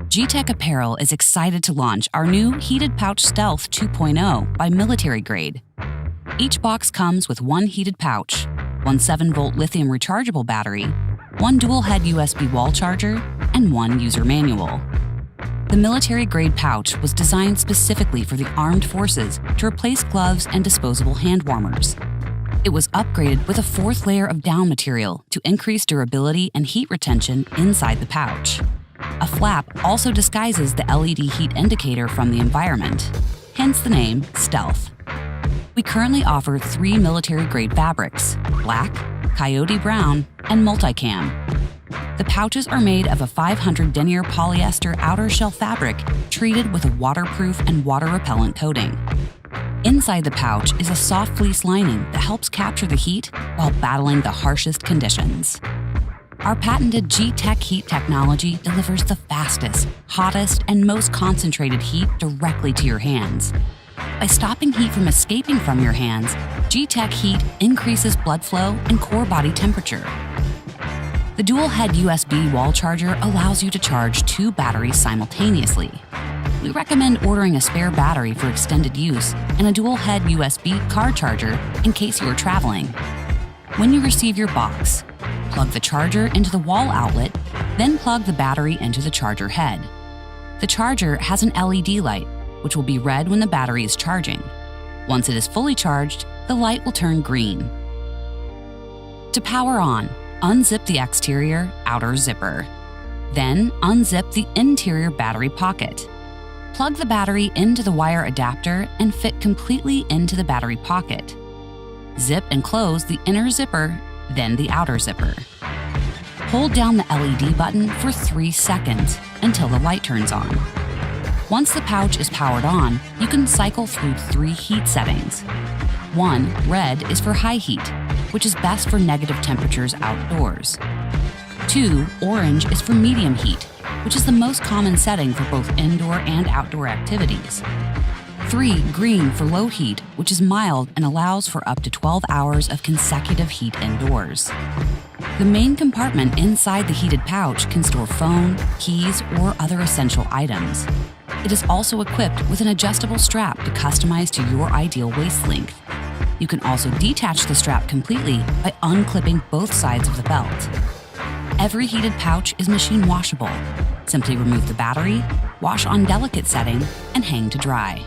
G-Tech Apparel is excited to launch our new Heated Pouch Stealth 2.0 by Military Grade. Each box comes with one heated pouch, one 7-volt lithium rechargeable battery, one dual-head USB wall charger, and one user manual. The military-grade pouch was designed specifically for the armed forces to replace gloves and disposable hand warmers. It was upgraded with a 4th layer of down material to increase durability and heat retention inside the pouch. A flap also disguises the LED heat indicator from the environment, hence the name Stealth. We currently offer 3 military-grade fabrics: black, Coyote Brown, and MultiCam. The pouches are made of a 500 Denier polyester outer shell fabric treated with a waterproof and water-repellent coating. Inside the pouch is a soft fleece lining that helps capture the heat while battling the harshest conditions. Our patented G-Tech heat technology delivers the fastest, hottest, and most concentrated heat directly to your hands. By stopping heat from escaping from your hands, G-Tech heat increases blood flow and core body temperature. The dual-head USB wall charger allows you to charge 2 batteries simultaneously. We recommend ordering a spare battery for extended use and a dual-head USB car charger in case you are traveling. When you receive your box, plug the charger into the wall outlet, then plug the battery into the charger head. The charger has an LED light, which will be red when the battery is charging. Once it is fully charged, the light will turn green. To power on, unzip the exterior outer zipper. Then unzip the interior battery pocket. Plug the battery into the wire adapter and fit completely into the battery pocket. Zip and close the inner zipper, then the outer zipper. Hold down the LED button for 3 seconds until the light turns on. Once the pouch is powered on, you can cycle through 3 heat settings. 1, red, is for high heat, which is best for negative temperatures outdoors. 2, orange, is for medium heat, which is the most common setting for both indoor and outdoor activities. 3, green, for low heat, which is mild and allows for up to 12 hours of consecutive heat indoors. The main compartment inside the heated pouch can store phone, keys, or other essential items. It is also equipped with an adjustable strap to customize to your ideal waist length. You can also detach the strap completely by unclipping both sides of the belt. Every heated pouch is machine washable. Simply remove the battery, wash on delicate setting, and hang to dry.